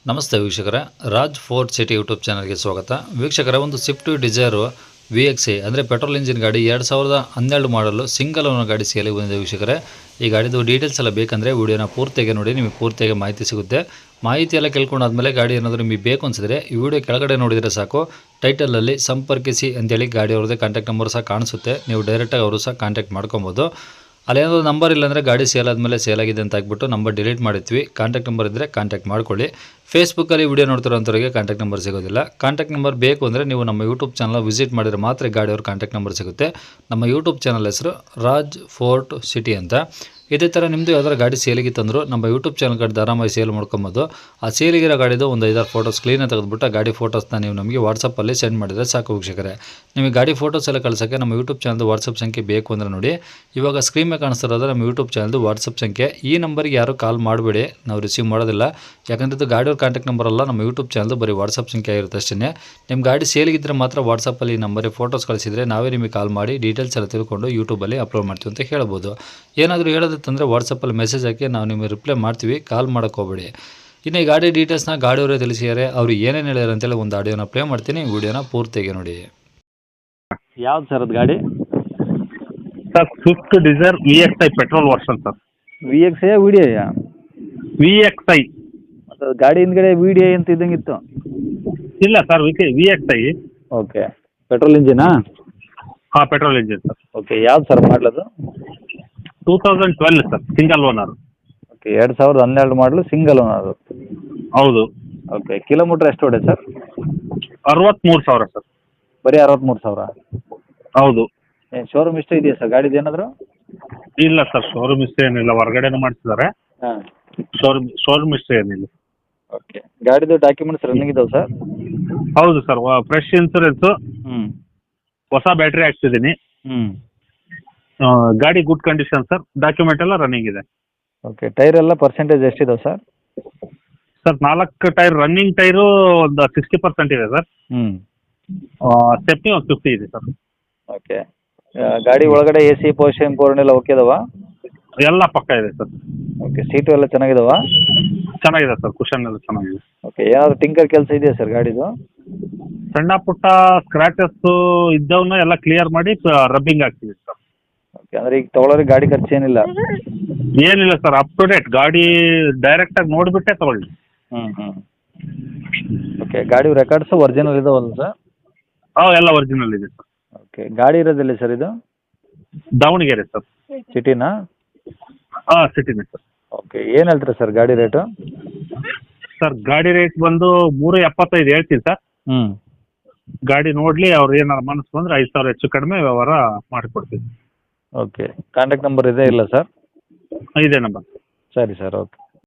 ನಮಸ್ತೆ ವೀಕ್ಷಕರೇ, Raj fort city YouTube ಚಾನಲ್ಗೆ ಸ್ವಾಗತ. ವೀಕ್ಷಕರೇ, ಒಂದು ಸ್ವಿಫ್ಟ್ ಡಿಸೈರು VXi ಅಂದರೆ ಪೆಟ್ರೋಲ್ ಇಂಜಿನ್ ಗಾಡಿ 2012 ಮಾಡಲು ಸಿಂಗಲ್ ಓನರ್ ಗಾಡಿ ಸೇಲಿಗೆ ಬಂದಿದೆ. ವೀಕ್ಷಕರೇ, ಈ ಗಾಡಿದು ಡೀಟೇಲ್ಸ್ ಎಲ್ಲ ಬೇಕಂದರೆ ವಿಡಿಯೋನ ಪೂರ್ತಿಯಾಗಿ ನೋಡಿ, ನಿಮಗೆ ಪೂರ್ತಿಯಾಗಿ ಮಾಹಿತಿ ಸಿಗುತ್ತೆ. ಮಾಹಿತಿ ಎಲ್ಲ ಕೇಳ್ಕೊಂಡಾದ್ಮೇಲೆ ಗಾಡಿ ಏನಾದರೂ ನಿಮಗೆ ಬೇಕು ಅನಿಸಿದ್ರೆ ಈ ವಿಡಿಯೋ ಕೆಳಗಡೆ ನೋಡಿದರೆ ಸಾಕು, ಟೈಟಲಲ್ಲಿ ಸಂಪರ್ಕಿಸಿ ಅಂತೇಳಿ ಗಾಡಿ ಅವ್ರದ್ದೇ ಕಾಂಟ್ಯಾಕ್ಟ್ ನಂಬರ್ ಸಹ ಕಾಣಿಸುತ್ತೆ. ನೀವು ಡೈರೆಕ್ಟಾಗಿ ಅವರು ಸಹ ಕಾಂಟ್ಯಾಕ್ಟ್ ಮಾಡ್ಕೊಬೋದು. ಅಲ್ಲೇನಾದರೂ ನಂಬರ್ ಇಲ್ಲಾಂದರೆ ಗಾಡಿ ಸೇಲ್ ಆದಮೇಲೆ ಸೇಲ್ ಆಗಿದೆ ಅಂತ ಹಾಕ್ಬಿಟ್ಟು ನಂಬರ್ ಡಿಲೀಟ್ ಮಾಡಿರ್ತೀವಿ. ಕಾಂಟ್ಯಾಕ್ಟ್ ನಂಬರ್ ಇದ್ದರೆ ಕಾಂಟ್ಯಾಕ್ಟ್ ಮಾಡ್ಕೊಳ್ಳಿ. ಫೇಸ್ಬುಕ್ಕಲ್ಲಿ ವಿಡಿಯೋ ನೋಡ್ತಿರೋಂಥವ್ರಿಗೆ ಕಾಂಟ್ಯಾಕ್ಟ್ ನಂಬರ್ ಸಿಗೋದಿಲ್ಲ. ಕಾಂಟ್ಯಾಕ್ಟ್ ನಂಬರ್ ಬೇಕು ಅಂದರೆ ನೀವು ನಮ್ಮ ಯೂಟ್ಯೂಬ್ ಚಾನಲ್ ವಿಸಿಟ್ ಮಾಡಿದರೆ ಮಾತ್ರ ಗಾಡಿಯವ್ರ ಕಾಂಟ್ಯಾಕ್ಟ್ ನಂಬರ್ ಸಿಗುತ್ತೆ. ನಮ್ಮ ಯೂಟ್ಯೂಬ್ ಚಾನಲ್ ಹೆಸರು ರಾಜ್ ಫೋರ್ಟ್ ಸಿಟಿ ಅಂತ. ಇದೇ ಥರ ನಿಮ್ಮದು ಯಾವ್ದಾರು ಗಾಡಿ ಸೇಲಿಗಿತ್ತಂದರೂ ನಮ್ಮ ಯೂಟ್ಯೂಬ್ ಚಾನಲ್ ಗಾಡಿ ಆರಾಮಾಗಿ ಸೇಲ್ ಮಾಡ್ಕೊಬೋದು. ಆ ಸೇಲಿಗಿರೋ ಗಾಡಿದು ಒಂದು 5-6 ಫೋಟೋಸ್ ಕ್ಲೀನಾಗಿ ತೆಗೆದುಬಿಟ್ಟು ಆ ಗಾಡಿ ಫೋಟೋಸ್ನ ನೀವು ನಮಗೆ ವಾಟ್ಸಪ್ಪಲ್ಲಿ ಸೆಂಡ್ ಮಾಡಿದರೆ ಸಾಕು ವೀಕ್ಷಕರೇ. ನಿಮಗೆ ಗಾಡಿ ಫೋಟೋಸ್ ಎಲ್ಲ ಕಳ್ಸೋಕ್ಕೆ ನಮ್ಮ ಯೂಟ್ಯೂಬ್ ಚಾನಲ್ದು ವಾಟ್ಸಪ್ ಸಂಖ್ಯೆ ಬೇಕು ಅಂದರೆ ನೋಡಿ, ಇವಾಗ ಸ್ಕ್ರೀನ್ ಮೇಲೆ ಕಾಣಿಸ್ತಿರೋದು ನಮ್ಮ ಯೂಟ್ಯೂಬ್ ಚಾನಲ್ದು ವಾಟ್ಸಪ್ ಸಂಖ್ಯೆ. ಈ ನಂಬರಿಗೆ ಯಾರು ಕಾಲ್ ಮಾಡಬೇಡಿ, ನಾವು ರಿಸೀವ್ ಮಾಡೋದಿಲ್ಲ. ಯಾಕಂದರೆ ಇದು ಗಾಡಿಯವ್ರ ಕಾಂಟ್ಯಾಕ್ಟ್ ನಂಬರ್ ಅಲ್ಲ, ನಮ್ಮ ಯೂಟ್ಯೂಬ್ ಚಾನಲ್ದು ಬರೀ ವಾಟ್ಸಪ್ ಸಂಖ್ಯೆ ಆಗಿರುತ್ತೆ ಅಷ್ಟೇ. ನಿಮ್ಮ ಗಾಡಿ ಸೇಲಿಗಿದ್ದರೆ ಮಾತ್ರ ವಾಟ್ಸಪ್ಪಲ್ಲಿ ಈ ನಂಬರಿಗೆ ಫೋಟೋಸ್ ಕಳಿಸಿದರೆ ನಾವೇ ನಿಮಗೆ ಕಾಲ್ ಮಾಡಿ ಡೀಟೇಲ್ಸ್ ಎಲ್ಲ ತಿಳ್ಕೊಂಡು ಯೂಟ್ಯೂಬಲ್ಲಿ ಅಪ್ಲೋಡ್ ಮಾಡ್ತೀವಿ ಅಂತ ಹೇಳ್ಬೋದು. ಏನಾದರೂ ಹೇಳೋದಿತ್ತಂದರೆ ವಾಟ್ಸಪ್ಪಲ್ಲಿ ಮೆಸೇಜ್ ಹಾಕಿ ನಾವು ನಿಮಗೆ ರಿಪ್ಲೈ ಮಾಡ್ತೀವಿ, ಕಾಲ್ ಮಾಡೋಕ್ಕೆ ಹೋಗಬೇಡಿ. ಇನ್ನು ಈ ಗಾಡಿ ಡೀಟೇಲ್ಸ್ನ ಗಾಡಿಯವರೇ ತಿಳಿಸಿದ್ದಾರೆ. ಅವರು ಏನೇನು ಹೇಳ್ಯಾರ ಅಂತೇಳಿ ಒಂದು ಆಡಿಯೋನ ಪ್ಲೇ ಮಾಡ್ತೀನಿ, ವಿಡಿಯೋನ ಪೂರ್ತಿಯಾಗಿ ನೋಡಿ. ಯಾವ್ದು ಸರ್ ಅದು ಗಾಡಿ? Sir Swift Dzire VXi petrol version sir. VXi VDI? VXi. ಅದು ಗಾಡಿ ಹಿಂದ್ಗಡೆ VDI ಅಂತ ಇದ್ದಂಗಿತ್ತು. ಇಲ್ಲ ಸರ್, VXi. ಓಕೆ, ಪೆಟ್ರೋಲ್ ಇಂಜಿನಾ? ಹಾಂ, ಪೆಟ್ರೋಲ್ ಇಂಜಿನ್ ಸರ್. ಓಕೆ, ಯಾವ್ದು ಸರ್ ಮಾಡಲದು? 2012 ಸರ್, ಸಿಂಗಲ್ ಓನರ್. ಓಕೆ, 2012 ಮಾಡಲು ಸಿಂಗಲ್ ಓನರು. ಹೌದು. ಓಕೆ, ಕಿಲೋಮೀಟ್ರ್ ಎಷ್ಟು ಹೊಡೆ ಸರ್? 63,000 ಸರ್. ಬರೀ 63,000? ಹೌದು. ಏನು ಶೋರೂಮ್ ಇಷ್ಟ ಇದೆಯಾ ಸರ್ ಗಾಡಿದು ಏನಾದರೂ? ಇಲ್ಲ ಸರ್, ಶೋರೂಮ್ ಇಷ್ಟ ಏನಿಲ್ಲ, ಹೊರಗಡೆನೇ ಮಾಡಿಸಿದ್ದಾರೆ. ಹಾಂ. ಶೋರೂಮ್ ಇಷ್ಟ ಏನಿಲ್ಲ. ಓಕೆ, ಗಾಡಿದು ಡಾಕ್ಯುಮೆಂಟ್ಸ್ ರನ್ನಿಂಗ್ ಇದಾವೆ ಸರ್? ಹೌದು ಸರ್, ಫ್ರೆಶ್ ಇನ್ಸೂರೆನ್ಸು, ಹೊಸ ಬ್ಯಾಟ್ರಿ ಹಾಕ್ಸಿದ್ದೀನಿ. ಗಾಡಿ ಗುಡ್ ಕಂಡೀಷನ್ ಸರ್, ಡಾಕ್ಯುಮೆಂಟ್ ಎಲ್ಲ ರನ್ನಿಂಗ್ ಇದೆ. ಓಕೆ, ಟೈರ್ ಎಲ್ಲ ಪರ್ಸೆಂಟೇಜ್ ಎಷ್ಟಿದಾವೆ sir? Sir 4 tyre, running tyre ಒಂದು 60% ಇದೆ ಸರ್. ಸ್ಟೆಪ್ನಿ ಒಂದು 50 ಇದೆ ಸರ್. ಓಕೆ, ಗಾಡಿ ಒಳಗಡೆ AC ಪೋರ್ಷನ್ ಎಲ್ಲ ಓಕೆ ಇದಾವ? ಎಲ್ಲ ಪಕ್ಕ ಇದೆ ಸರ್. ಓಕೆ, ಸೀಟು ಎಲ್ಲ ಚೆನ್ನಾಗಿದಾವ? ಚೆನ್ನಾಗಿದೆ ಸರ್, ಕುಷನ್ ಎಲ್ಲ ಚೆನ್ನಾಗಿದೆ. ಓಕೆ, ಏನಾದರೂ ಟಿಂಕರ್ ಕೆಲಸ ಇದೆಯಾ ಸರ್ ಗಾಡಿದು? ಸಣ್ಣ ಪುಟ್ಟ ಸ್ಕ್ರಾಚಸ್ ಇದ್ದವನ್ನ ಎಲ್ಲ ಕ್ಲಿಯರ್ ಮಾಡಿ ರಬ್ಬಿಂಗ್ ಆಗ್ತಿದೆ ಸರ್. ಓಕೆ, ಅಂದರೆ ಈಗ ತೊಗೊಳೋರಿಗೆ ಗಾಡಿ ಖರ್ಚು ಏನಿಲ್ಲ? ಏನಿಲ್ಲ ಸರ್, ಅಪ್ ಟು ಡೇಟ್ ಗಾಡಿ ಡೈರೆಕ್ಟಾಗಿ ನೋಡಿಬಿಟ್ಟೆ ತಗೊಳ್ಳಿ. ಓಕೆ, ಗಾಡಿ ರೆಕಾರ್ಡ್ಸು ಒರಿಜಿನಲ್ ಇದಾವಲ್ಲ ಸರ್? ಎಲ್ಲ ಒರಿಜಿನಲ್ ಇದೆ ಸರ್. ಓಕೆ, ಗಾಡಿ ಇರೋದಿಲ್ಲ ಸರ್ ಇದು? ದಾವಣಗೆರೆ ಸರ್. ಸಿಟಿನಾ? ಸಿಟಿನೇ ಸರ್. ಓಕೆ, ಏನು ಹೇಳ್ತೀರಾ ಸರ್ ಗಾಡಿ ರೇಟು? ಸರ್ ಗಾಡಿ ರೇಟ್ ಬಂದು 375 ಹೇಳ್ತೀನಿ ಸರ್. ಗಾಡಿ ನೋಡಲಿ, ಅವ್ರು ಏನಾರು ಮನಸ್ಸು ಬಂದರೆ 5,000 ಹೆಚ್ಚು ಕಡಿಮೆ ವ್ಯವಹಾರ ಮಾಡಿಕೊಡ್ತೀವಿ. ಓಕೆ, ಕಾಂಟ್ಯಾಕ್ಟ್ ನಂಬರ್ ಇದೆ ಇಲ್ಲ ಸರ್? ಇದೇ ನಂಬರ್. ಸರಿ ಸರ್, ಓಕೆ.